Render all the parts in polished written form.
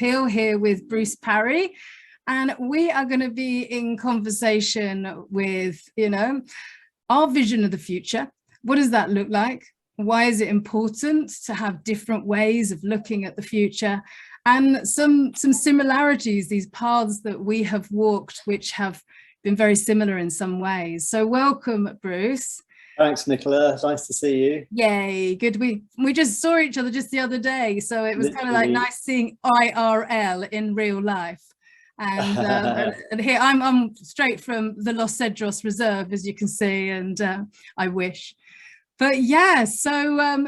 Peel here with Bruce Parry, and we are going to be in conversation with, our vision of the future. What does that look like? Why is it important to have different ways of looking at the future? And some similarities, these paths that we have walked, which have been very similar in some ways. So welcome, Bruce. Thanks, Nicola. Nice to see you. Yay, good. We just saw each other just the other day, so it was kind of like nice seeing IRL in real life. And, and here I'm straight from the Los Cedros Reserve, as you can see, and I wish. But yeah, so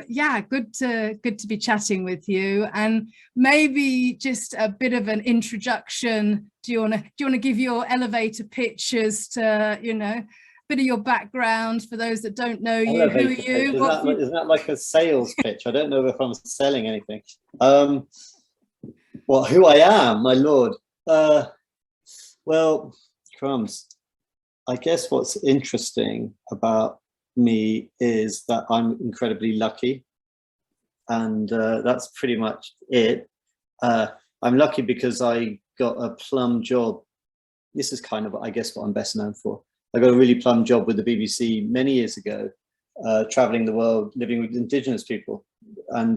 good to be chatting with you, and maybe just a bit of an introduction. Do you want to give your elevator pitch as to bit of your background for those that don't know you? Who are you? Isn't that like a sales pitch? I don't know if I'm selling anything. Well, who I am, my lord. Well, crumbs. I guess what's interesting about me is that I'm incredibly lucky, and that's pretty much it. I'm lucky because I got a plum job. This is kind of, I guess, what I'm best known for. I got a really plum job with the BBC many years ago, traveling the world, living with Indigenous people, and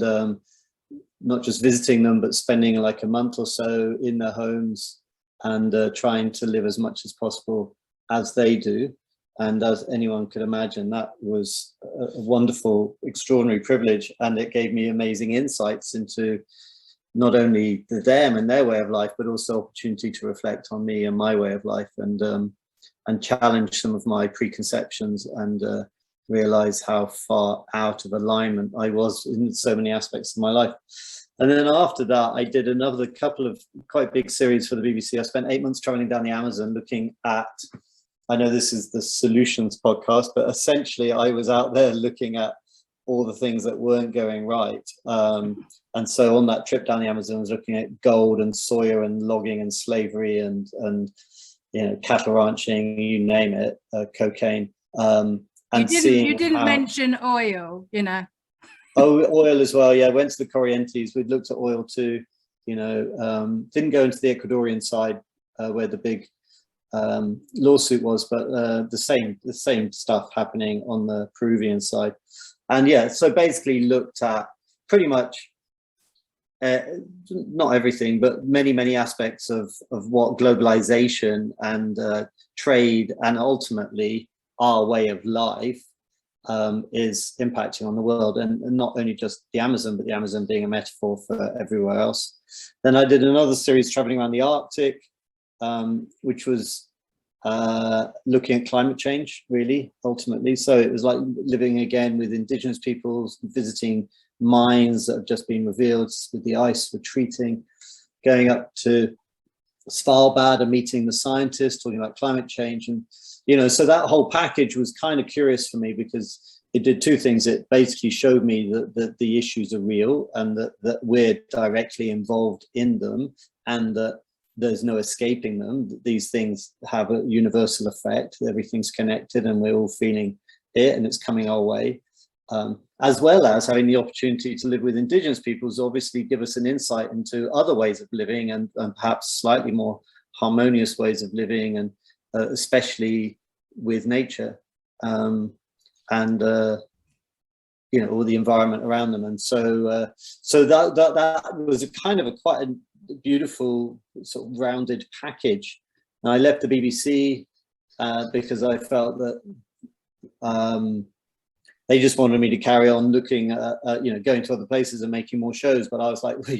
not just visiting them, but spending like a month or so in their homes and trying to live as much as possible as they do. And as anyone could imagine, that was a wonderful, extraordinary privilege. And it gave me amazing insights into not only them and their way of life, but also opportunity to reflect on me and my way of life, and challenge some of my preconceptions, and realize how far out of alignment I was in so many aspects of my life. And then after that, I did another couple of quite big series for the BBC. I spent 8 months traveling down the Amazon looking at, I know this is the solutions podcast, but essentially I was out there looking at all the things that weren't going right. And so on that trip down the Amazon, I was looking at gold and soya and logging and slavery and cattle ranching, you name it, cocaine. And you didn't mention oil, Oh, oil as well. Yeah, I went to the Corrientes. We'd looked at oil too. Didn't go into the Ecuadorian side where the big lawsuit was, but the same stuff happening on the Peruvian side. And yeah, so basically looked at pretty much not everything, but many aspects of what globalization and trade and ultimately our way of life is impacting on the world, and not only just the Amazon, but the Amazon being a metaphor for everywhere else. Then I did another series traveling around the Arctic, which was looking at climate change, really, ultimately. So it was like living again with Indigenous peoples, visiting mines that have just been revealed with the ice retreating, going up to Svalbard and meeting the scientists, talking about climate change. And, so that whole package was kind of curious for me because it did two things. It basically showed me that the issues are real, and that we're directly involved in them, and that there's no escaping them. These things have a universal effect. Everything's connected and we're all feeling it, and it's coming our way. As well as having the opportunity to live with Indigenous peoples, obviously give us an insight into other ways of living, and perhaps slightly more harmonious ways of living, and especially with nature, and all the environment around them. And so that was a kind of quite a beautiful sort of rounded package. And I left the BBC because I felt that they just wanted me to carry on looking at, going to other places and making more shows. But I was like, well,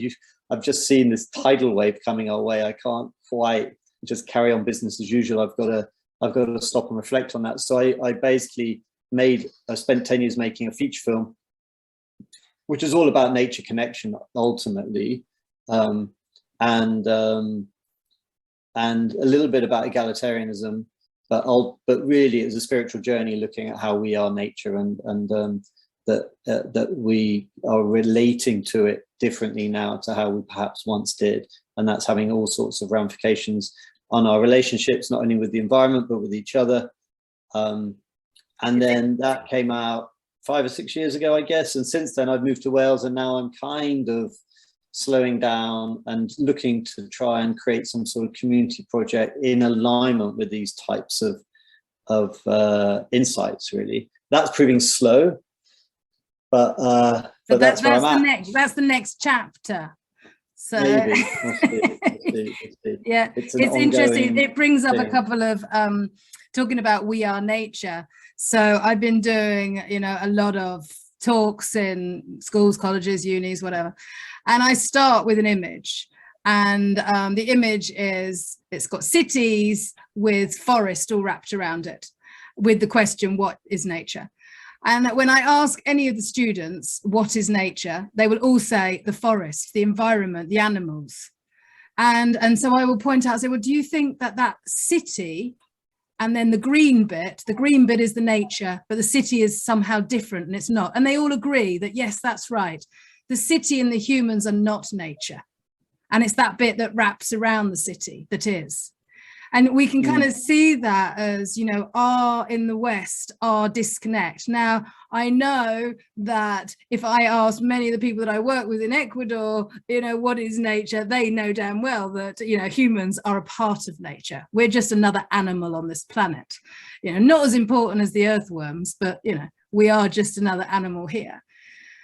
I've just seen this tidal wave coming our way. I can't quite just carry on business as usual. I've got to stop and reflect on that. So I basically I spent 10 years making a feature film, which is all about nature connection ultimately, and a little bit about egalitarianism. But really, it was a spiritual journey looking at how we are nature, and that we are relating to it differently now to how we perhaps once did, and that's having all sorts of ramifications on our relationships, not only with the environment but with each other. And then that came out 5 or 6 years ago, I guess, and since then I've moved to Wales, and now I'm kind of slowing down and looking to try and create some sort of community project in alignment with these types of insights. Really, that's proving slow, but that's where I'm at. That's the next chapter. So maybe. Yeah, it's interesting. It brings up a couple of talking about We Are Nature. So I've been doing, you know, a lot of talks in schools, colleges, unis, whatever, and I start with an image, and the image is, it's got cities with forest all wrapped around it, with the question, what is nature? And when I ask any of the students what is nature, they will all say the forest, the environment, the animals. And so I will point out, say, well, do you think that that city, and then the green bit is the nature, but the city is somehow different, and it's not? And they all agree that, yes, that's right. The city and the humans are not nature. And it's that bit that wraps around the city that is. And we can kind of see that as, you know, in the West, our disconnect. Now, I know that if I ask many of the people that I work with in Ecuador, you know, what is nature? They know damn well that, you know, humans are a part of nature. We're just another animal on this planet. You know, not as important as the earthworms, but, you know, we are just another animal here.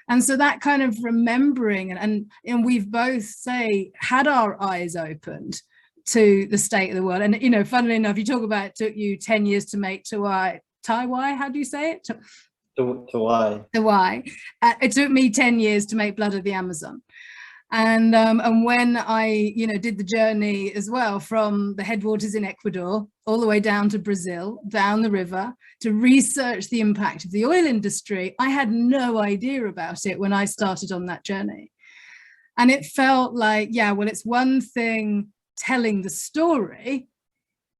And so that kind of remembering, and we've both, say, had our eyes opened to the state of the world. And, you know, funnily enough, you talk about it took you 10 years to make Tawai, how do you say it? Tawai. It took me 10 years to make Blood of the Amazon. And when I, you know, did the journey as well from the headwaters in Ecuador all the way down to Brazil, down the river, to research the impact of the oil industry, I had no idea about it when I started on that journey. And it felt like, yeah, well, it's one thing telling the story,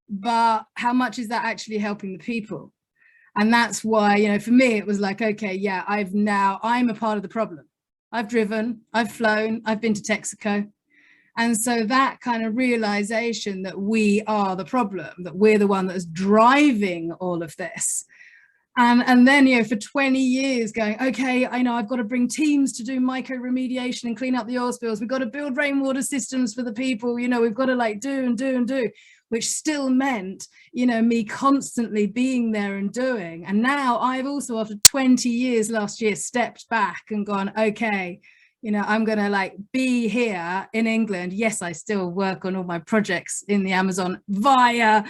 but how much is that actually helping the people? And that's why, you know, for me, it was like, okay, yeah, I'm a part of the problem. I've driven, I've flown, I've been to Texaco. And so that kind of realization that we are the problem, that we're the one that is driving all of this. And then, you know, for 20 years going, okay, I know I've got to bring teams to do micro remediation and clean up the oil spills. We've got to build rainwater systems for the people, you know, we've got to like do, which still meant, you know, me constantly being there and doing. And now I've also, after 20 years last year, stepped back and gone, okay, you know, I'm going to like be here in England. Yes, I still work on all my projects in the Amazon via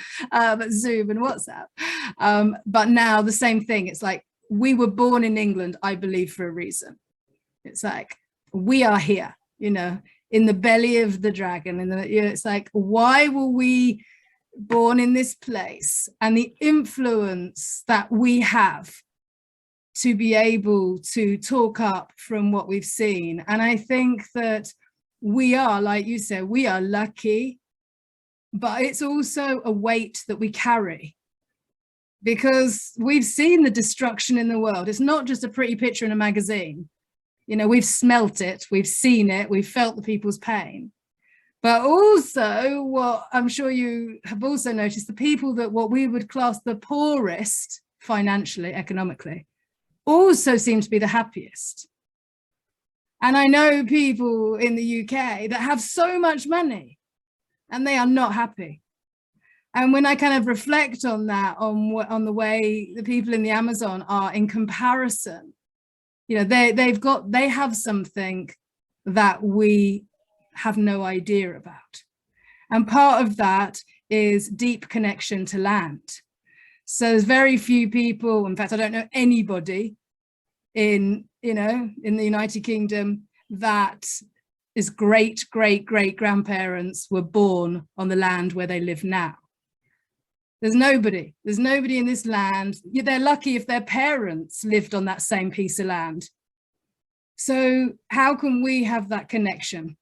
Zoom and WhatsApp. But now the same thing. It's like, we were born in England, I believe, for a reason. It's like, we are here, you know, in the belly of the dragon. And you know, it's like, why were we born in this place? And the influence that we have to be able to talk up from what we've seen. And I think that we are, like you said, we are lucky, but it's also a weight that we carry, because we've seen the destruction in the world. It's not just a pretty picture in a magazine. You know, we've smelt it, we've seen it, we've felt the people's pain. But also, what I'm sure you have also noticed, the people that what we would class the poorest financially, economically, also seem to be the happiest. And I know people in the UK that have so much money and they are not happy. And when I kind of reflect on that, on the way the people in the Amazon are in comparison, you know, they have something that we have no idea about. And part of that is deep connection to land. So there's very few people, in fact, I don't know anybody in the United Kingdom that is great grandparents were born on the land where they live now. There's nobody in this land. They're lucky if their parents lived on that same piece of land. So how can we have that connection?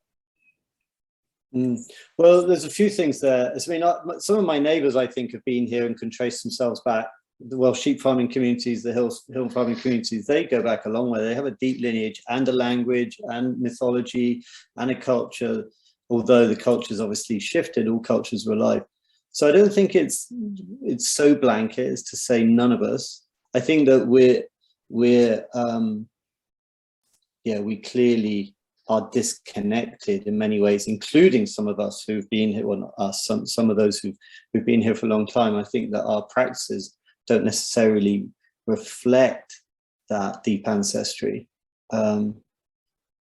Well, there's a few things there. I mean, some of my neighbours, I think, have been here and can trace themselves back. Well, sheep farming communities, the hill farming communities, they go back a long way. They have a deep lineage and a language and mythology and a culture, although the culture's obviously shifted, all cultures were alive. So I don't think it's so blanket as to say none of us. I think that we clearly are disconnected in many ways, including some of us who've been here, well, not us, some of those who've been here for a long time. I think that our practices don't necessarily reflect that deep ancestry. Yeah,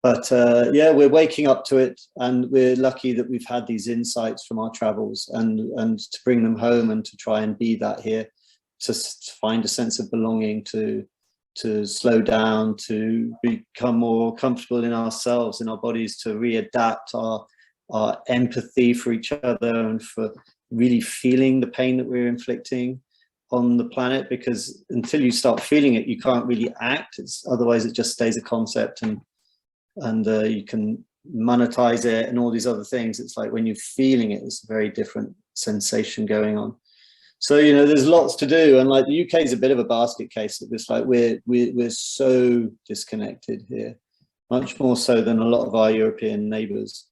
we're waking up to it, and we're lucky that we've had these insights from our travels, and to bring them home and to try and be that here, to find a sense of belonging, to slow down, to become more comfortable in ourselves, in our bodies, to readapt our empathy for each other, and for really feeling the pain that we're inflicting on the planet, because until you start feeling it, you can't really act. Otherwise it just stays a concept, and you can monetize it and all these other things. It's like when you're feeling it, it's a very different sensation going on. So, you know, there's lots to do, and like the UK is a bit of a basket case of this. Like we're so disconnected here, much more so than a lot of our European neighbours,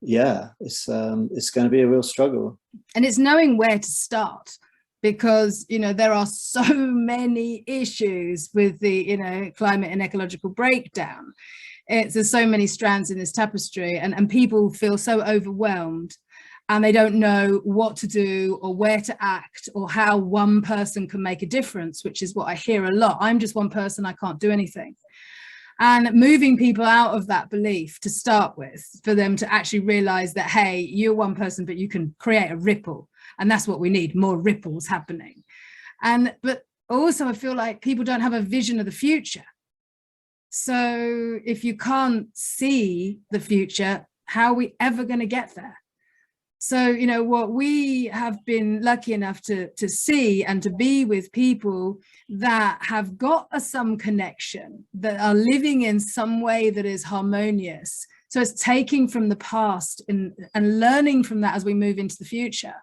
yeah, it's going to be a real struggle. And it's knowing where to start, because, you know, there are so many issues with the, you know, climate and ecological breakdown. There's so many strands in this tapestry, and people feel so overwhelmed, and they don't know what to do or where to act or how one person can make a difference, which is what I hear a lot. I'm just one person, I can't do anything. And moving people out of that belief to start with, for them to actually realize that, hey, you're one person, but you can create a ripple. And that's what we need, more ripples happening. But also I feel like people don't have a vision of the future. So if you can't see the future, how are we ever going to get there? So, you know, what we have been lucky enough to see and to be with people that have got some connection, that are living in some way that is harmonious. So it's taking from the past and learning from that as we move into the future.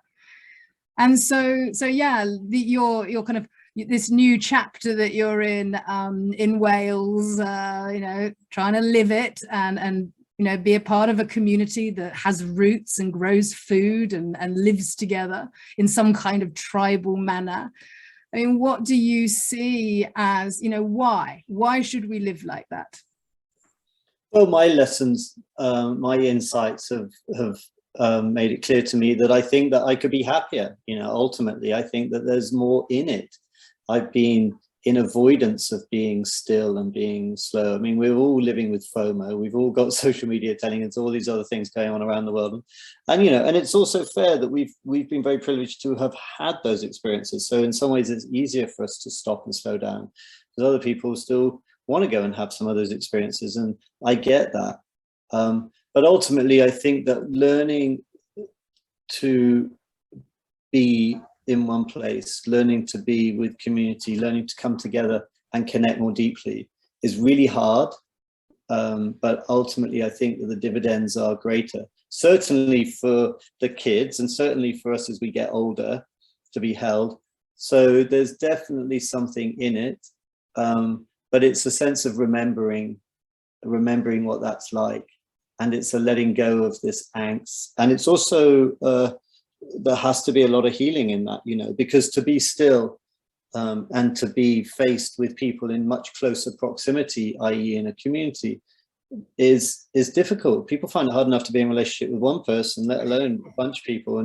And so yeah, your kind of this new chapter that you're in Wales, you know, trying to live it and you know, be a part of a community that has roots and grows food and lives together in some kind of tribal manner. I mean, what do you see as, you know, why should we live like that? Well, my lessons, my insights have made it clear to me that I think that I could be happier. You know, ultimately, I think that there's more in it. I've been in avoidance of being still and being slow. I mean, we're all living with FOMO. We've all got social media telling us all these other things going on around the world. And, you know, and it's also fair that we've been very privileged to have had those experiences. So in some ways, it's easier for us to stop and slow down, because other people still want to go and have some of those experiences. And I get that. But ultimately, I think that learning to be in one place, learning to be with community, learning to come together and connect more deeply is really hard. But ultimately, I think that the dividends are greater, certainly for the kids and certainly for us as we get older, to be held. So there's definitely something in it. But it's a sense of remembering what that's like. And it's a letting go of this angst. And it's also, there has to be a lot of healing in that, you know, because to be still and to be faced with people in much closer proximity, i.e. in a community, is difficult. People find it hard enough to be in a relationship with one person, let alone a bunch of people.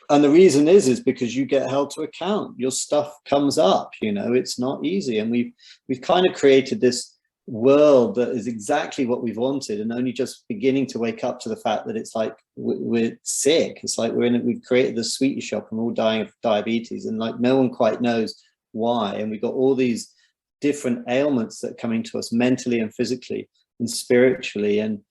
And the reason is because you get held to account. Your stuff comes up, you know, it's not easy. And we've kind of created this world that is exactly what we've wanted, and only just beginning to wake up to the fact that it's like we're sick. It's like we've created the sweetie shop and we're all dying of diabetes, and like no one quite knows why. And we've got all these different ailments that are coming to us mentally and physically and spiritually. And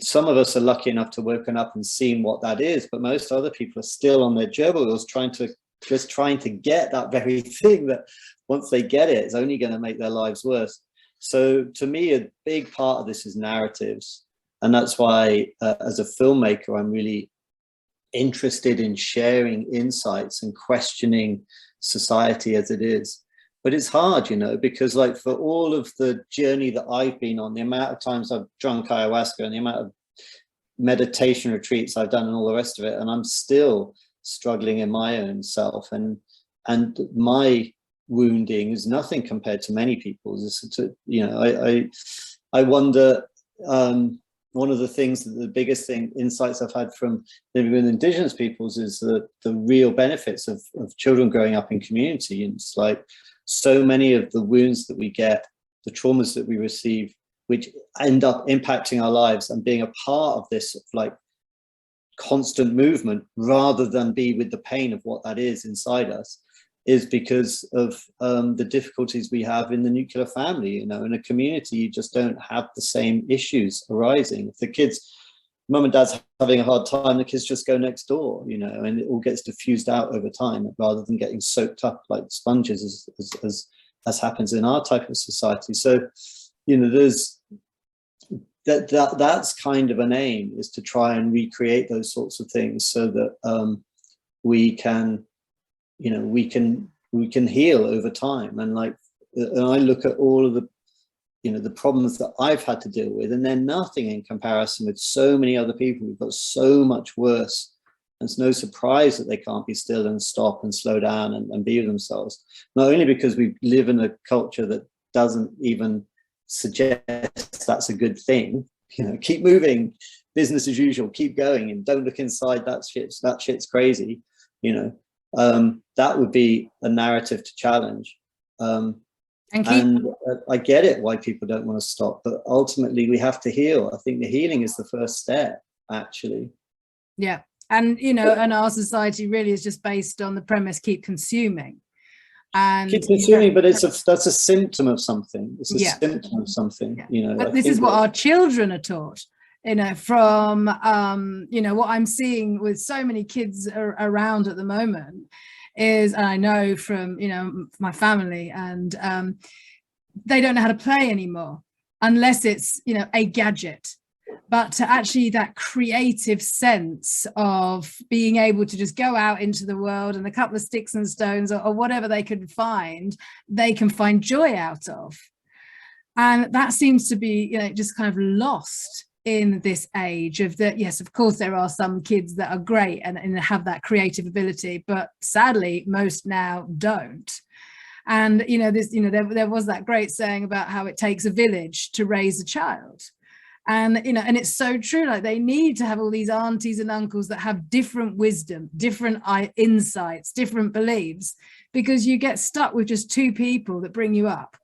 some of us are lucky enough to woken up and seen what that is, but most other people are still on their gerbil wheels trying to get that very thing that once they get it, it's only going to make their lives worse. So to me, a big part of this is narratives. And that's why as a filmmaker, I'm really interested in sharing insights and questioning society as it is. But it's hard, you know, because like for all of the journey that I've been on, the amount of times I've drunk ayahuasca and the amount of meditation retreats I've done and all the rest of it, and I'm still struggling in my own self. And my wounding is nothing compared to many people's. You know, I wonder, one of the things, the biggest insights I've had from living with Indigenous peoples is the real benefits of children growing up in community. And it's like so many of the wounds that we get, the traumas that we receive, which end up impacting our lives and being a part of this like constant movement rather than be with the pain of what that is inside us, is because of the difficulties we have in the nuclear family. You know, in a community, you just don't have the same issues arising. If the kids, mum and dad's having a hard time, the kids just go next door, you know, and it all gets diffused out over time rather than getting soaked up like sponges as happens in our type of society. So, you know, there's that's kind of an aim, is to try and recreate those sorts of things so that we can, you know, we can heal over time. And like, and I look at all of the, you know, the problems that I've had to deal with, and they're nothing in comparison with so many other people who've got so much worse. And it's no surprise that they can't be still and stop and slow down and be themselves. Not only because we live in a culture that doesn't even suggest that's a good thing, you know, keep moving, business as usual, keep going, and don't look inside, that shit's crazy, you know. That would be a narrative to challenge. And I get it why people don't want to stop, but ultimately we have to heal. I think the healing is the first step, actually. Yeah. And, you know, and our society really is just based on the premise, keep consuming. And keep consuming, but that's a symptom of something. It's a symptom of something, you know. But this is what our children are taught, you know, from, you know, what I'm seeing with so many kids around at the moment is, and I know from, you know, my family, and they don't know how to play anymore unless it's, you know, a gadget. But to actually that creative sense of being able to just go out into the world and a couple of sticks and stones or whatever they can find joy out of. And that seems to be, you know, just kind of lost in this age of that. Yes, of course, there are some kids that are great and have that creative ability, but sadly, most now don't. And, you know, this, you know, there was that great saying about how it takes a village to raise a child. And, you know, and it's so true, like they need to have all these aunties and uncles that have different wisdom, different insights, different beliefs, because you get stuck with just two people that bring you up,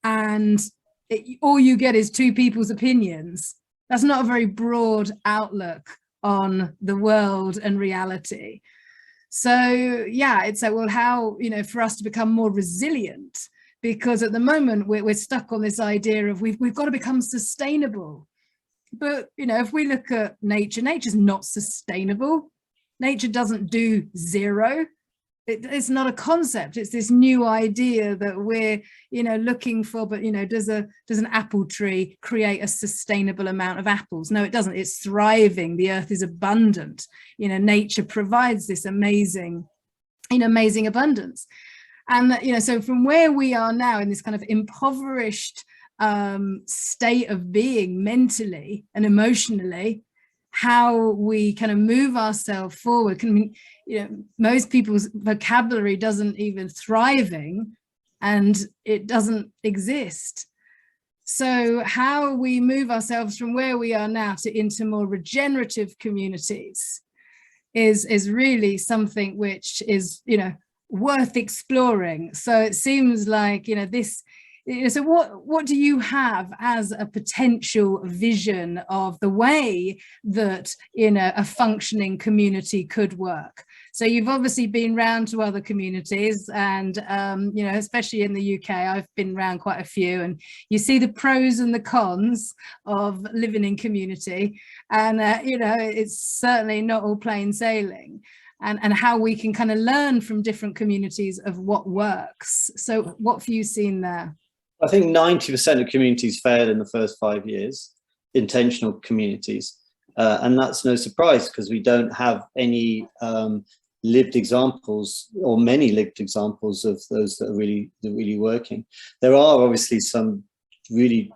and all you get is two people's opinions. That's not a very broad outlook on the world and reality. So, yeah, it's like, well, how, you know, for us to become more resilient, because at the moment we're stuck on this idea of we've got to become sustainable. But, you know, if we look at nature, nature's not sustainable. Nature doesn't do zero. It's not a concept. It's this new idea that we're, you know, looking for. But, you know, does an apple tree create a sustainable amount of apples? No, it doesn't. It's thriving. The earth is abundant. You know, nature provides this amazing abundance. And, you know, so from where we are now in this kind of impoverished state of being mentally and emotionally, how we kind of move ourselves forward. You know, most people's vocabulary doesn't even thriving, and it doesn't exist. So how we move ourselves from where we are now into more regenerative communities is really something which is, you know, worth exploring. So it seems like, you know, this. So what do you have as a potential vision of the way that, you know, a functioning community could work? So you've obviously been round to other communities, and you know, especially in the UK, I've been around quite a few, and you see the pros and the cons of living in community, and you know, it's certainly not all plain sailing. And how we can kind of learn from different communities of what works. So what have you seen there? I think 90% of communities fail in the first 5 years, intentional communities. And that's no surprise, because we don't have any lived examples, or many lived examples of those that are really working. There are obviously some really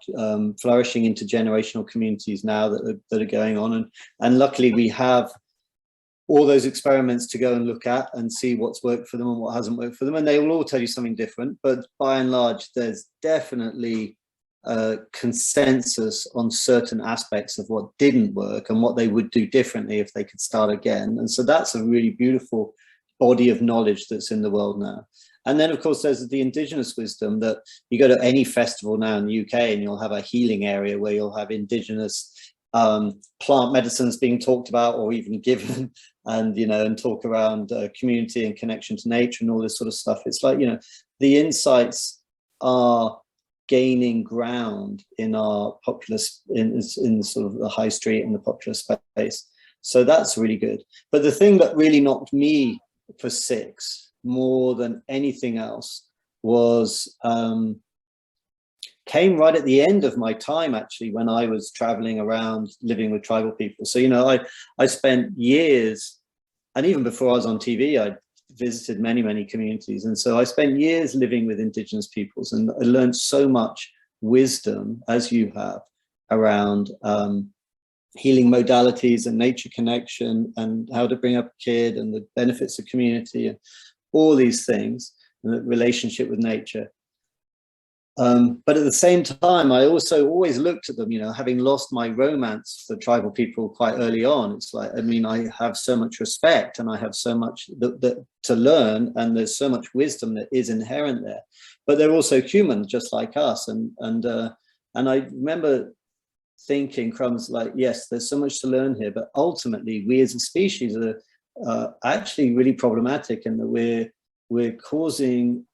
flourishing intergenerational communities now that are going on. And luckily we have all those experiments to go and look at and see what's worked for them and what hasn't worked for them. And they will all tell you something different, but by and large, there's definitely a consensus on certain aspects of what didn't work and what they would do differently if they could start again. And so that's a really beautiful body of knowledge that's in the world now. And then, of course, there's the indigenous wisdom that you go to any festival now in the UK and you'll have a healing area where you'll have indigenous plant medicines being talked about or even given, and and talk around community and connection to nature and all this sort of stuff. It's like, the insights are gaining ground in our populace, in sort of the high street and the popular space. So that's really good. But the thing that really knocked me for six more than anything else was came right at the end of my time, actually, when I was traveling around living with tribal people. So I spent years, and even before I was on TV, I visited many communities, and so I spent years living with indigenous peoples, and I learned so much wisdom, as you have, around healing modalities and nature connection and how to bring up a kid and the benefits of community and all these things, and the relationship with nature. But at the same time, I also always looked at them, having lost my romance for tribal people quite early on. It's like, I have so much respect and I have so much that to learn, and there's so much wisdom that is inherent there. But they're also human, just like us. And I remember thinking, Crumbs, like, yes, there's so much to learn here, but ultimately we as a species are actually really problematic, in that we're causing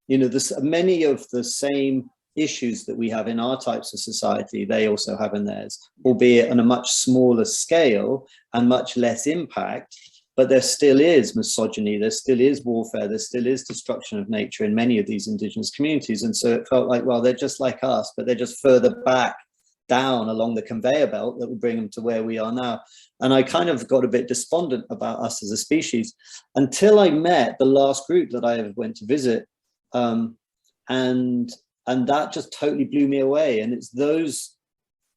many of the same issues that we have in our types of society, they also have in theirs, albeit on a much smaller scale and much less impact. But there still is misogyny, there still is warfare, there still is destruction of nature in many of these indigenous communities. And so it felt like, well, they're just like us, but they're just further back down along the conveyor belt that will bring them to where we are now. And I kind of got a bit despondent about us as a species until I met the last group that I ever went to visit. And that just totally blew me away. And it's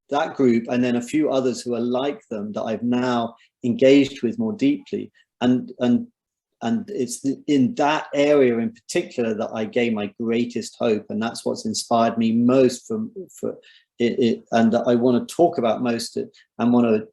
that group and then a few others who are like them that I've now engaged with more deeply. And it's in that area in particular that I gain my greatest hope. And that's what's inspired me most for it, and that I want to talk about most and want to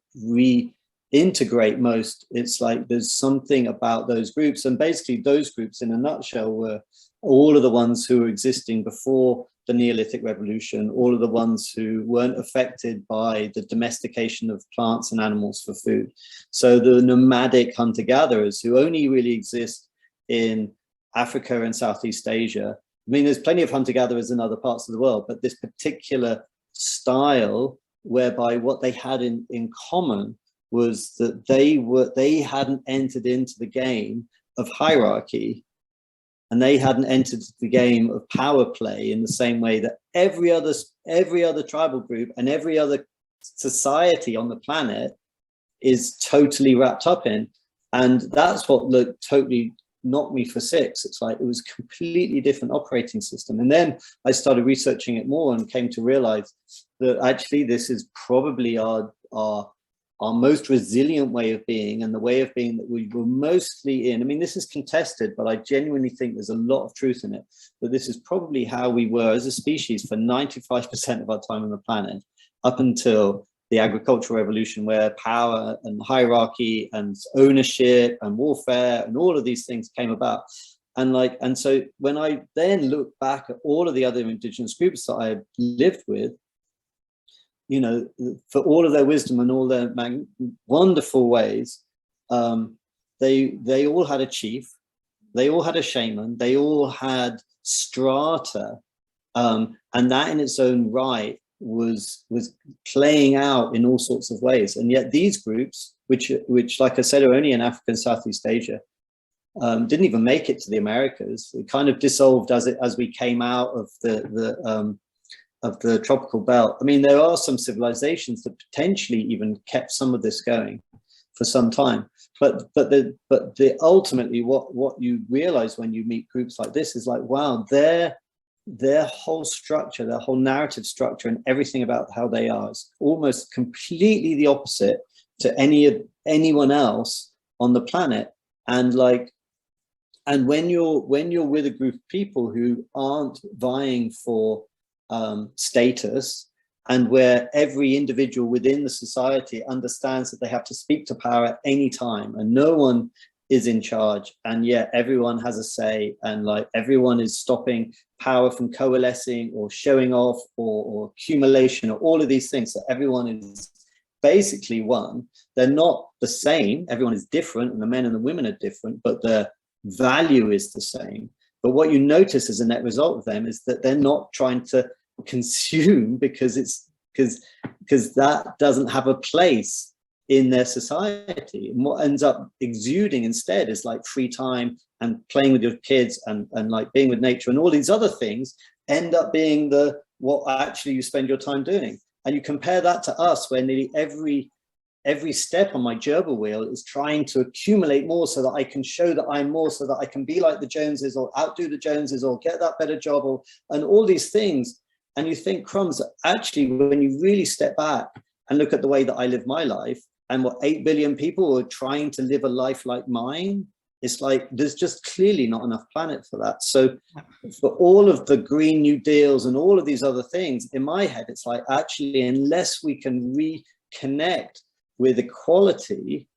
reintegrate most. It's like there's something about those groups, and basically those groups in a nutshell were all of the ones who were existing before the Neolithic Revolution, all of the ones who weren't affected by the domestication of plants and animals for food. So the nomadic hunter-gatherers who only really exist in Africa and Southeast Asia. There's plenty of hunter-gatherers in other parts of the world, but this particular style, whereby what they had in common was that they hadn't entered into the game of hierarchy, and they hadn't entered the game of power play in the same way that every other tribal group and every other society on the planet is totally wrapped up in. And that's what totally knocked me for six. It's like it was a completely different operating system. And then I started researching it more and came to realize that actually this is probably our most resilient way of being, and the way of being that we were mostly in. This is contested, but I genuinely think there's a lot of truth in it, that this is probably how we were as a species for 95% of our time on the planet, up until the agricultural revolution, where power and hierarchy and ownership and warfare and all of these things came about. And so when I then look back at all of the other indigenous groups that I had lived with, for all of their wisdom and all their wonderful ways, they all had a chief, they all had a shaman, they all had strata, and that in its own right was playing out in all sorts of ways. And yet these groups, which like I said, are only in Africa and Southeast Asia, didn't even make it to the Americas. It kind of dissolved as we came out of the tropical belt. There are some civilizations that potentially even kept some of this going for some time, but ultimately what you realize when you meet groups like this is like, wow, their whole structure, their whole narrative structure and everything about how they are is almost completely the opposite to any anyone else on the planet. And when you're with a group of people who aren't vying for status, and where every individual within the society understands that they have to speak to power at any time, and no one is in charge, and yet everyone has a say, and like everyone is stopping power from coalescing or showing off or accumulation or all of these things, so everyone is basically one. They're not the same, everyone is different, and the men and the women are different, but the value is the same. But what you notice as a net result of them is that they're not trying to consume, because that doesn't have a place in their society. And what ends up exuding instead is like free time and playing with your kids and like being with nature, and all these other things end up being what actually you spend your time doing. And you compare that to us, where nearly every step on my gerbil wheel is trying to accumulate more so that I can show that I'm more, so that I can be like the Joneses or outdo the Joneses or get that better job, and all these things. And you think, crumbs, actually, when you really step back and look at the way that I live my life, and what 8 billion people are trying to live a life like mine, it's like there's just clearly not enough planet for that. So for all of the Green New Deals and all of these other things, in my head, it's like, actually, unless we can reconnect with equality,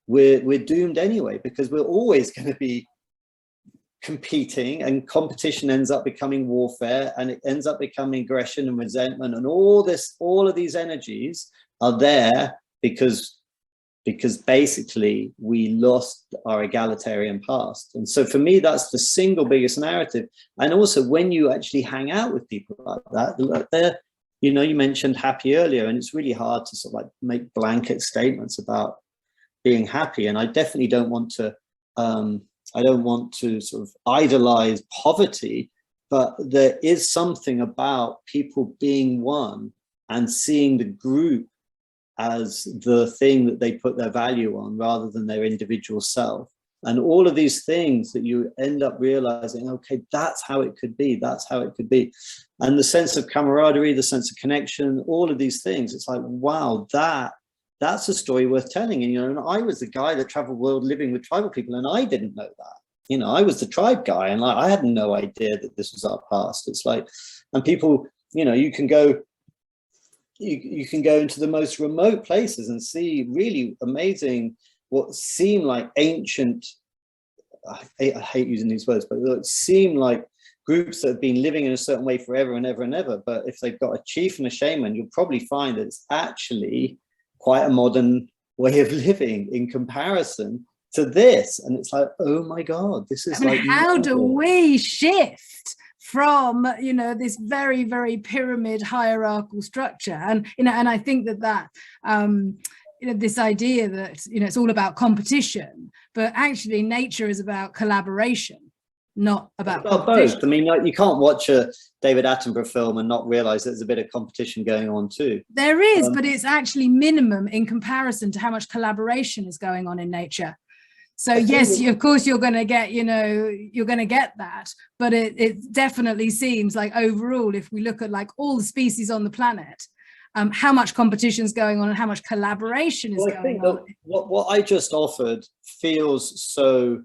we're doomed anyway, because we're always going to be competing, and competition ends up becoming warfare, and it ends up becoming aggression and resentment, and all of these energies are there because basically we lost our egalitarian past. And so for me, that's the single biggest narrative. And also, when you actually hang out with people like that, they're, you know, you mentioned happy earlier, and it's really hard to sort of like make blanket statements about being happy. And I definitely don't want to sort of idolize poverty, but there is something about people being one and seeing the group as the thing that they put their value on, rather than their individual self. And all of these things that you end up realizing, okay, that's how it could be. That's how it could be. And the sense of camaraderie, the sense of connection, all of these things, it's like, wow, that's a story worth telling. And, you know, and I was the guy that traveled the world living with tribal people, and I didn't know that. You know, I was the tribe guy, and like, I had no idea that this was our past. It's like, and people, you know, you can go into the most remote places and see really amazing, what seem like ancient, I hate using these words, but it seem like groups that have been living in a certain way forever and ever and ever. But if they've got a chief and a shaman, you'll probably find that it's actually quite a modern way of living in comparison to this. And it's like, oh my God, this is like, how do we shift from, you know, this very, very pyramid hierarchical structure? And, you know, and I think that you know, this idea that, you know, it's all about competition, but actually nature is about collaboration, not about competition. Both. I mean, like, you can't watch a David Attenborough film and not realize there's a bit of competition going on too. There is, but it's actually minimum in comparison to how much collaboration is going on in nature. So yes, of course, you're going to get, you know, you're going to get that, but it definitely seems like overall, if we look at like all the species on the planet, how much competition is going on and how much collaboration is going on. What I just offered feels so,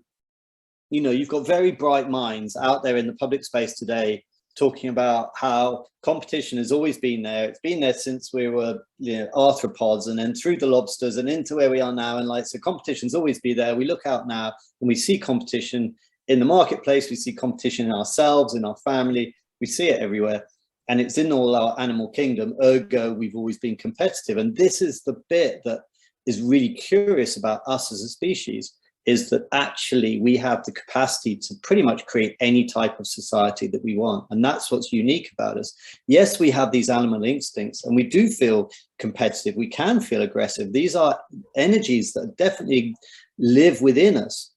you know, you've got very bright minds out there in the public space today talking about how competition has always been there. It's been there since we were, you know, arthropods, and then through the lobsters and into where we are now. And like, so competition's always been there. We look out now and we see competition in the marketplace. We see competition in ourselves, in our family. We see it everywhere. And it's in all our animal kingdom. Ergo, we've always been competitive. And this is the bit that is really curious about us as a species, is that actually we have the capacity to pretty much create any type of society that we want. And that's what's unique about us. Yes, we have these animal instincts, and we do feel competitive. We can feel aggressive. These are energies that definitely live within us,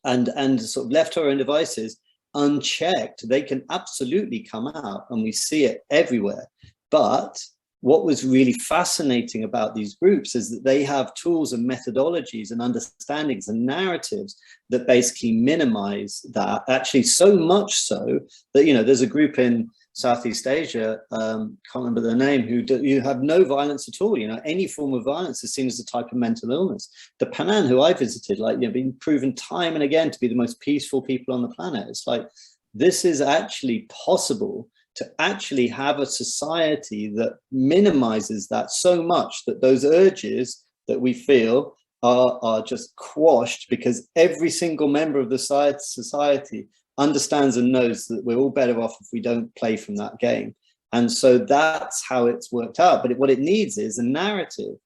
and sort of left to our own devices, unchecked, they can absolutely come out, and we see it everywhere. But what was really fascinating about these groups is that they have tools and methodologies and understandings and narratives that basically minimize that, actually so much so that, you know, there's a group in Southeast Asia, can't remember their name, you have no violence at all. You know, any form of violence is seen as a type of mental illness. The Penang, who I visited, like, you know, been proven time and again to be the most peaceful people on the planet. It's like, this is actually possible, to actually have a society that minimizes that so much that those urges that we feel are just quashed, because every single member of the society understands and knows that we're all better off if we don't play from that game. And so that's how it's worked out. But what it needs is a narrative.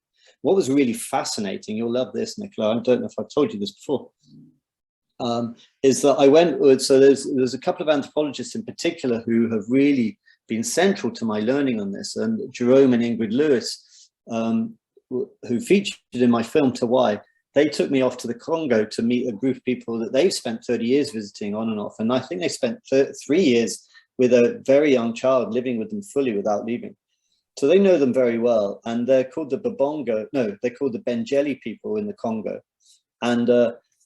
What was really fascinating, you'll love this, Nicola, I don't know if I've told you this before, is that I went, so there's a couple of anthropologists in particular who have really been central to my learning on this, and Jerome and Ingrid Lewis, who featured in my film To Why, they took me off to the Congo to meet a group of people that they've spent 30 years visiting on and off. And I think they spent 3 years with a very young child living with them fully without leaving. So they know them very well. And they're called the Babongo, no, they're called the Benjeli people in the Congo. And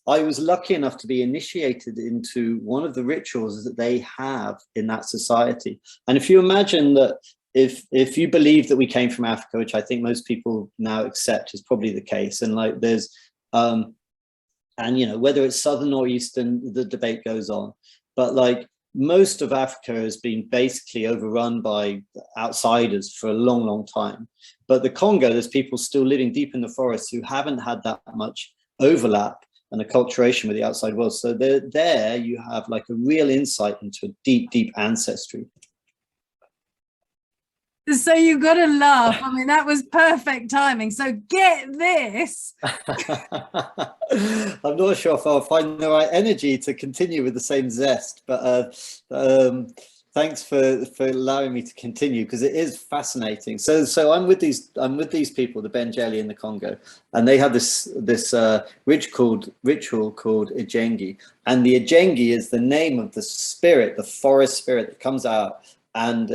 I was lucky enough to be initiated into one of the rituals that they have in that society. And if you imagine that, if you believe that we came from Africa, which I think most people now accept is probably the case, and like there's, and you know, whether it's Southern or Eastern, the debate goes on, but like most of Africa has been basically overrun by outsiders for a long, long time. But the Congo, there's people still living deep in the forests who haven't had that much overlap and acculturation with the outside world. So there you have like a real insight into a deep, deep ancestry. So you've got to laugh. I mean, that was perfect timing. So get this. I'm not sure if I'll find the right energy to continue with the same zest, but thanks for allowing me to continue, because it is fascinating. So I'm with these people, the Benjeli in the Congo, and they have this ritual called Ejengi, and the Ejengi is the name of the spirit, the forest spirit that comes out, and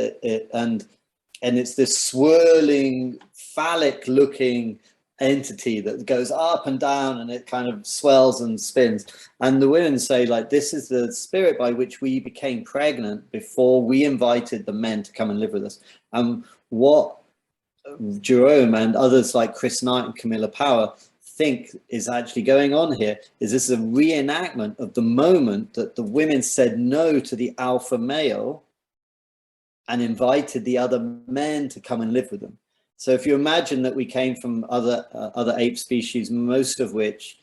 it's this swirling, phallic-looking entity that goes up and down, and it kind of swells and spins. And the women say, like, this is the spirit by which we became pregnant before we invited the men to come and live with us. And what Jerome and others like Chris Knight and Camilla Power think is actually going on here is this is a reenactment of the moment that the women said no to the alpha male and invited the other men to come and live with them. So if you imagine that we came from other ape species, most of which,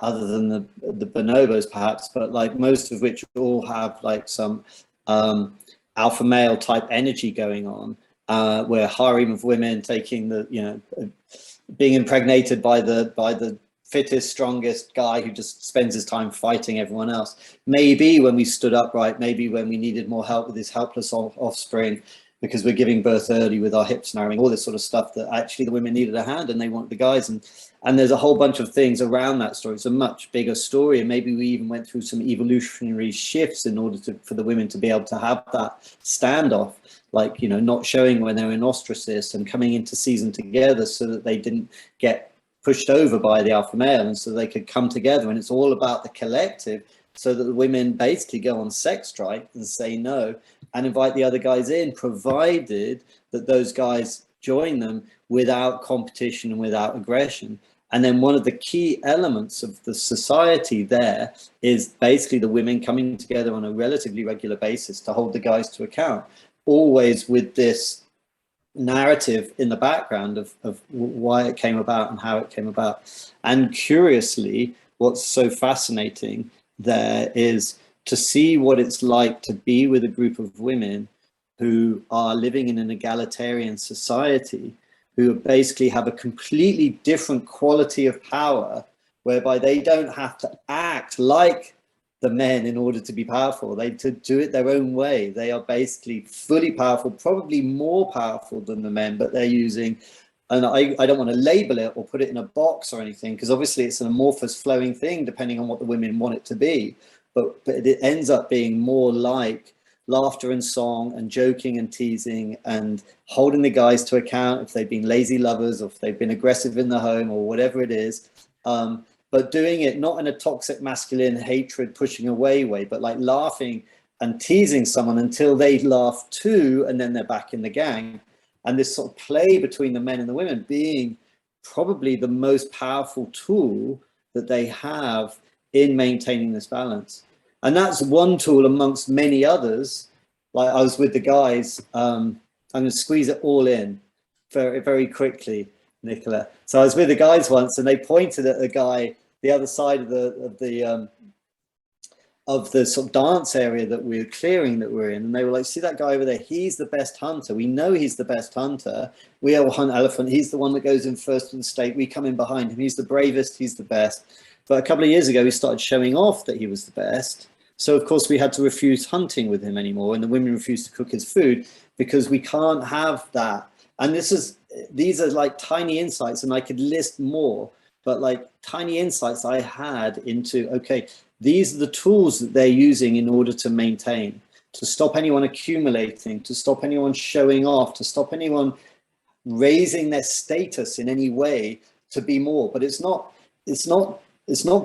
other than the bonobos perhaps, but like most of which all have like some alpha male type energy going on, where harem of women taking the, you know, being impregnated by the fittest, strongest guy who just spends his time fighting everyone else. Maybe when we stood upright, maybe when we needed more help with his helpless offspring, because we're giving birth early with our hips narrowing, all this sort of stuff, that actually the women needed a hand and they want the guys. And there's a whole bunch of things around that story. It's a much bigger story. And maybe we even went through some evolutionary shifts in order for the women to be able to have that standoff, like, you know, not showing when they're in ostracis and coming into season together so that they didn't get pushed over by the alpha male, and so they could come together. And it's all about the collective, so that the women basically go on sex strike and say no and invite the other guys in, provided that those guys join them without competition and without aggression. And then one of the key elements of the society there is basically the women coming together on a relatively regular basis to hold the guys to account, always with this narrative in the background of why it came about and how it came about. And curiously, what's so fascinating there is to see what it's like to be with a group of women who are living in an egalitarian society, who basically have a completely different quality of power, whereby they don't have to act like the men in order to be powerful. They do it their own way. They are basically fully powerful, probably more powerful than the men, but they're using, and I don't want to label it or put it in a box or anything, because obviously it's an amorphous flowing thing depending on what the women want it to be, but it ends up being more like laughter and song and joking and teasing and holding the guys to account if they've been lazy lovers or if they've been aggressive in the home or whatever it is. But doing it not in a toxic masculine hatred pushing away way, but like laughing and teasing someone until they laugh too, and then they're back in the gang. And this sort of play between the men and the women being probably the most powerful tool that they have in maintaining this balance. And that's one tool amongst many others. Like I was with the guys, I'm going to squeeze it all in very, very quickly, Nicola. So I was with the guys once, and they pointed at the guy the other side of the sort of dance area that we're clearing that we're in, and they were like, see that guy over there, he's the best hunter, we know he's the best hunter, we all hunt elephant, he's the one that goes in first to the stake, we come in behind him, he's the bravest, he's the best. But a couple of years ago he started showing off that he was the best, so of course we had to refuse hunting with him anymore, and the women refused to cook his food because we can't have that. And these are like tiny insights, and I could list more, but like tiny insights I had into, okay, these are the tools that they're using in order to maintain, to stop anyone accumulating, to stop anyone showing off, to stop anyone raising their status in any way to be more. But it's not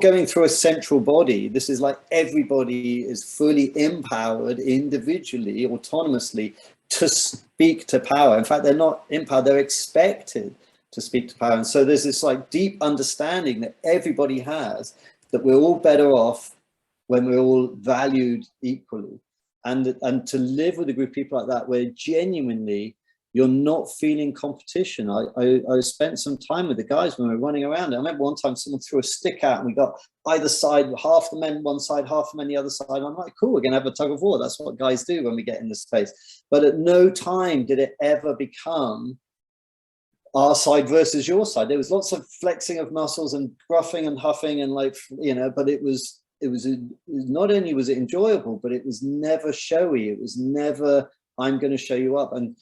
going through a central body. This is like everybody is fully empowered individually, autonomously to speak to power. In fact, they're not empowered, they're expected to speak to power. And so there's this like deep understanding that everybody has, that we're all better off when we're all valued equally. And to live with a group of people like that, where genuinely you're not feeling competition. I spent some time with the guys when we were running around. I remember one time someone threw a stick out and we got either side, half the men one side, half the men the other side. I'm like, cool, we're gonna have a tug of war. That's what guys do when we get in this space. But at no time did it ever become our side versus your side. There was lots of flexing of muscles and gruffing and huffing and like, you know, but it was not only was it enjoyable, but it was never showy. It was never, I'm going to show you up. And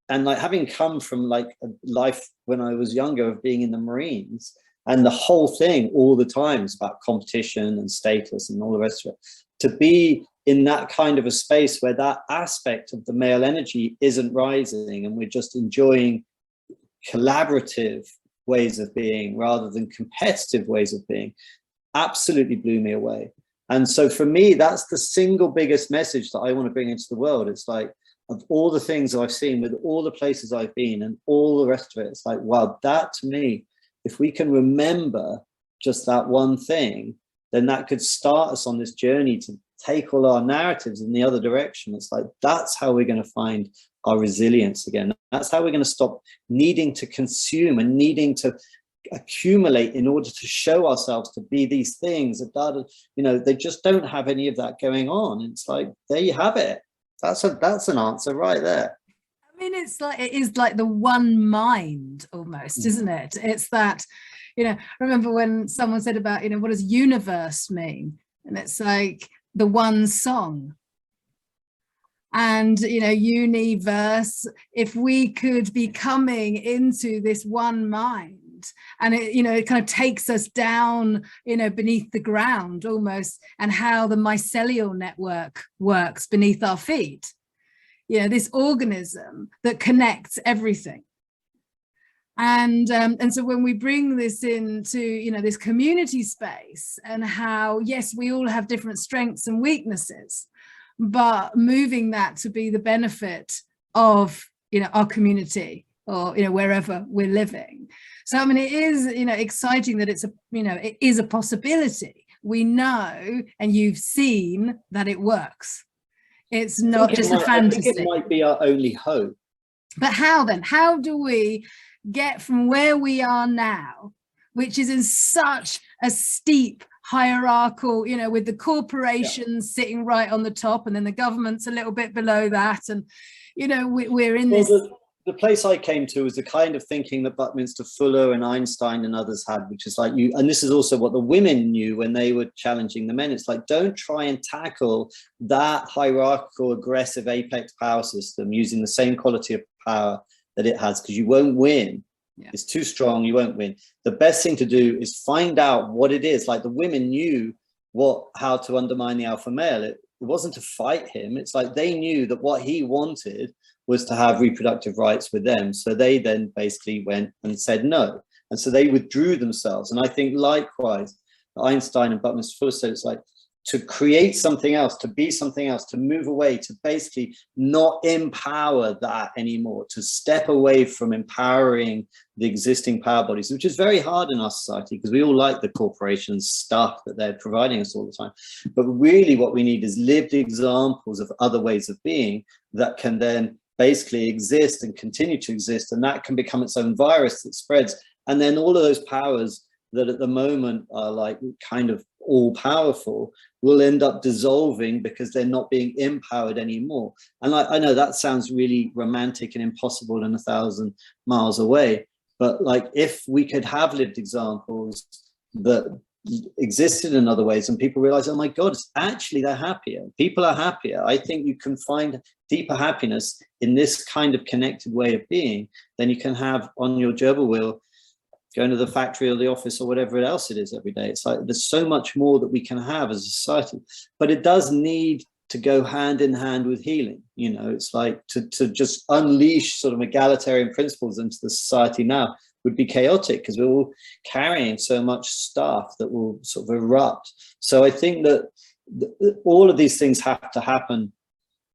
like having come from like a life when I was younger of being in the Marines, and the whole thing all the time is about competition and status and all the rest of it, to be in that kind of a space where that aspect of the male energy isn't rising and we're just enjoying collaborative ways of being rather than competitive ways of being, absolutely blew me away. And so for me, that's the single biggest message that I want to bring into the world. It's like, of all the things I've seen with all the places I've been and all the rest of it, it's like, wow, that to me, if we can remember just that one thing, then that could start us on this journey to take all our narratives in the other direction. It's like, that's how we're going to find our resilience again. That's how we're going to stop needing to consume and needing to accumulate in order to show ourselves to be these things that, you know, they just don't have any of that going on. It's like, there you have it. That's an answer right there. I mean, it is like the one mind almost, isn't it? It's that, you know, I remember when someone said about, you know, what does universe mean? And it's like the one song. And, you know, universe, if we could be coming into this one mind, and it, you know, it kind of takes us down, you know, beneath the ground almost, and how the mycelial network works beneath our feet. You know, this organism that connects everything. And so when we bring this into, you know, this community space, and how, yes, we all have different strengths and weaknesses, but moving that to be the benefit of, you know, our community, or, you know, wherever we're living. So, I mean, it is, you know, exciting that it's a, you know, it is a possibility. We know, and you've seen that it works. It's not just a fantasy. I think it might be our only hope. But how then? How do we get from where we are now, which is in such a steep hierarchical, you know, with the corporations sitting right on the top, and then the government's a little bit below that, and, you know, we're in this. The place I came to was the kind of thinking that Buckminster Fuller and Einstein and others had, which is like, and this is also what the women knew when they were challenging the men. It's like, don't try and tackle that hierarchical, aggressive apex power system using the same quality of power that it has, because you won't win. Yeah. It's too strong, you won't win. The best thing to do is find out what it is. Like the women knew how to undermine the alpha male. It wasn't to fight him. It's like they knew that what he wanted was to have reproductive rights with them. So they then basically went and said no. And so they withdrew themselves. And I think likewise, Einstein and Buckminster Fuller said, it's like, to create something else, to be something else, to move away, to basically not empower that anymore, to step away from empowering the existing power bodies, which is very hard in our society because we all like the corporations stuff that they're providing us all the time. But really what we need is lived examples of other ways of being that can then basically exist and continue to exist, and that can become its own virus that spreads. And then all of those powers that at the moment are like kind of all powerful will end up dissolving because they're not being empowered anymore. And I know that sounds really romantic and impossible and 1,000 miles away, but like if we could have lived examples that existed in other ways and people realize, oh my God, it's actually they're happier. People are happier. I think you can find deeper happiness in this kind of connected way of being than you can have on your gerbil wheel going to the factory or the office or whatever else it is every day. It's like there's so much more that we can have as a society, but it does need to go hand in hand with healing. You know, it's like to just unleash sort of egalitarian principles into the society now would be chaotic because we're all carrying so much stuff that will sort of erupt. So I think that all of these things have to happen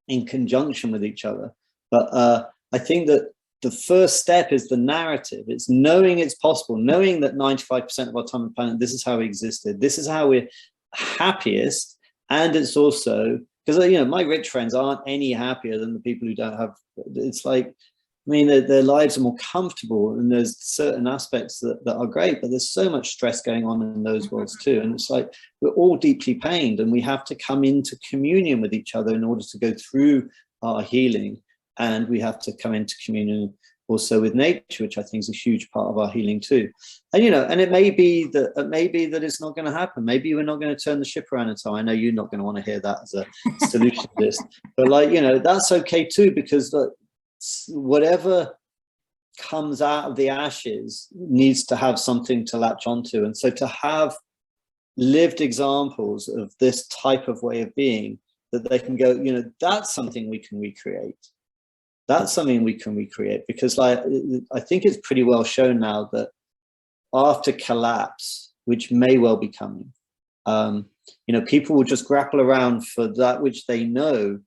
in conjunction with each other. But I think that the first step is the narrative. It's knowing it's possible, knowing that 95% of our time on the planet, this is how we existed. This is how we're happiest. And it's also, because, you know, my rich friends aren't any happier than the people who don't have, it's like, I mean, their lives are more comfortable and there's certain aspects that are great, but there's so much stress going on in those worlds too. And it's like, we're all deeply pained and we have to come into communion with each other in order to go through our healing. And we have to come into communion also with nature, which I think is a huge part of our healing too. And, you know, and it may be that it's not going to happen. Maybe we're not going to turn the ship around in time. I know you're not going to want to hear that as a solution to this, but like, you know, that's okay too, because whatever comes out of the ashes needs to have something to latch onto. And so to have lived examples of this type of way of being that they can go, you know, that's something we can recreate. That's something we can recreate, because like, I think it's pretty well shown now that after collapse, which may well be coming, you know, people will just grapple around for that which they know.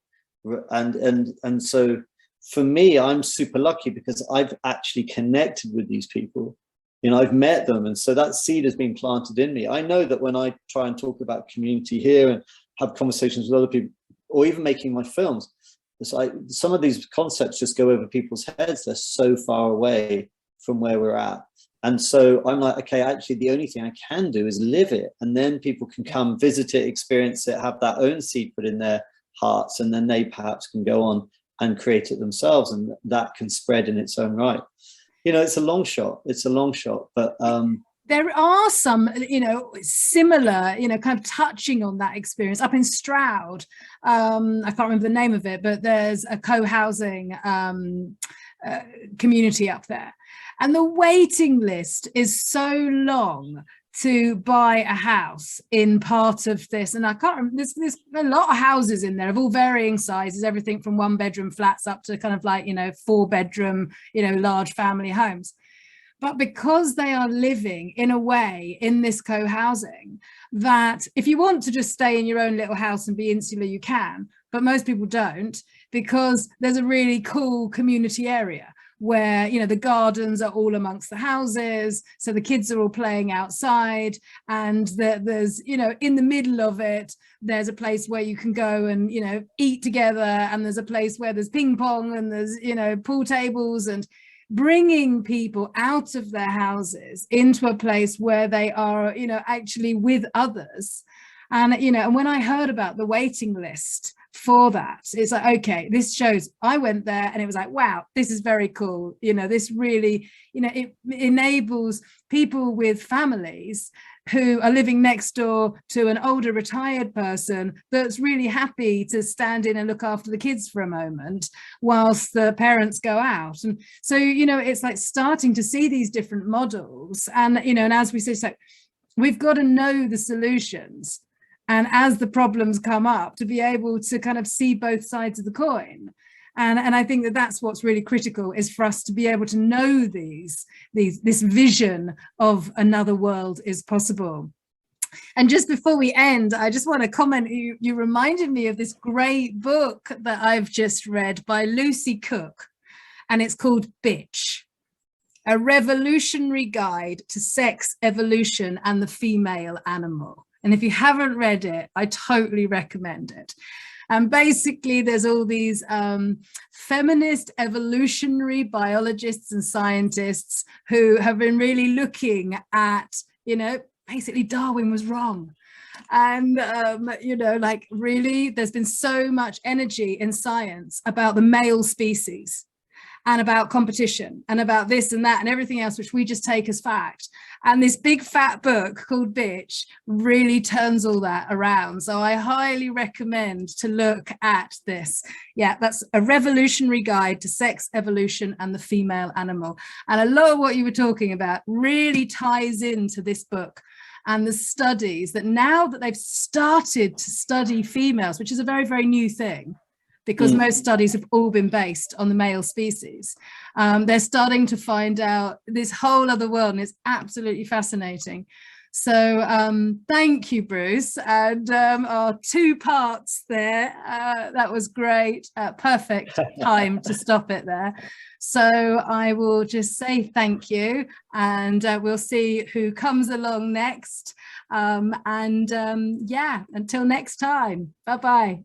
And so for me, I'm super lucky because I've actually connected with these people. You know, I've met them. And so that seed has been planted in me. I know that when I try and talk about community here and have conversations with other people, or even making my films, it's like some of these concepts just go over people's heads. They're so far away from where we're at. And so I'm like, okay, actually, the only thing I can do is live it. And then people can come visit it, experience it, have that own seed put in their hearts. And then they perhaps can go on and create it themselves. And that can spread in its own right. You know, it's a long shot. It's a long shot. But there are some, you know, similar, you know, kind of touching on that experience up in Stroud. I can't remember the name of it, but there's a co-housing community up there. And the waiting list is so long to buy a house in part of this. And I can't remember, there's a lot of houses in there of all varying sizes, everything from 1-bedroom flats up to kind of like, you know, 4-bedroom, you know, large family homes. But because they are living in a way in this co-housing that if you want to just stay in your own little house and be insular, you can, but most people don't, because there's a really cool community area where, you know, the gardens are all amongst the houses. So the kids are all playing outside, and there's, you know, in the middle of it, there's a place where you can go and, you know, eat together. And there's a place where there's ping pong and there's, you know, pool tables, and bringing people out of their houses into a place where they are, you know, actually with others. And, you know, and when I heard about the waiting list for that, it's like, okay, this shows, I went there and it was like, wow, this is very cool. You know, this really, you know, it enables people with families who are living next door to an older retired person that's really happy to stand in and look after the kids for a moment whilst the parents go out. And so, you know, it's like starting to see these different models. And, you know, and as we say, so we've got to know the solutions. And as the problems come up, to be able to kind of see both sides of the coin. And I think that that's what's really critical, is for us to be able to know this vision of another world is possible. And just before we end, I just want to comment, you reminded me of this great book that I've just read by Lucy Cook, and it's called Bitch, A Revolutionary Guide to Sex, Evolution and the Female Animal. And if you haven't read it, I totally recommend it. And basically there's all these feminist evolutionary biologists and scientists who have been really looking at, you know, basically Darwin was wrong. And, you know, like really, there's been so much energy in science about the male species and about competition and about this and that and everything else, which we just take as fact. And this big fat book called Bitch really turns all that around. So I highly recommend to look at this. Yeah, that's A Revolutionary Guide to Sex, Evolution and the Female Animal. And a lot of what you were talking about really ties into this book and the studies that now that they've started to study females, which is a very, very new thing, because most studies have all been based on the male species. They're starting to find out this whole other world, and it's absolutely fascinating. So thank you, Bruce, and our 2 parts there. That was great. Perfect time to stop it there. So I will just say thank you, and we'll see who comes along next. Yeah, until next time. Bye-bye.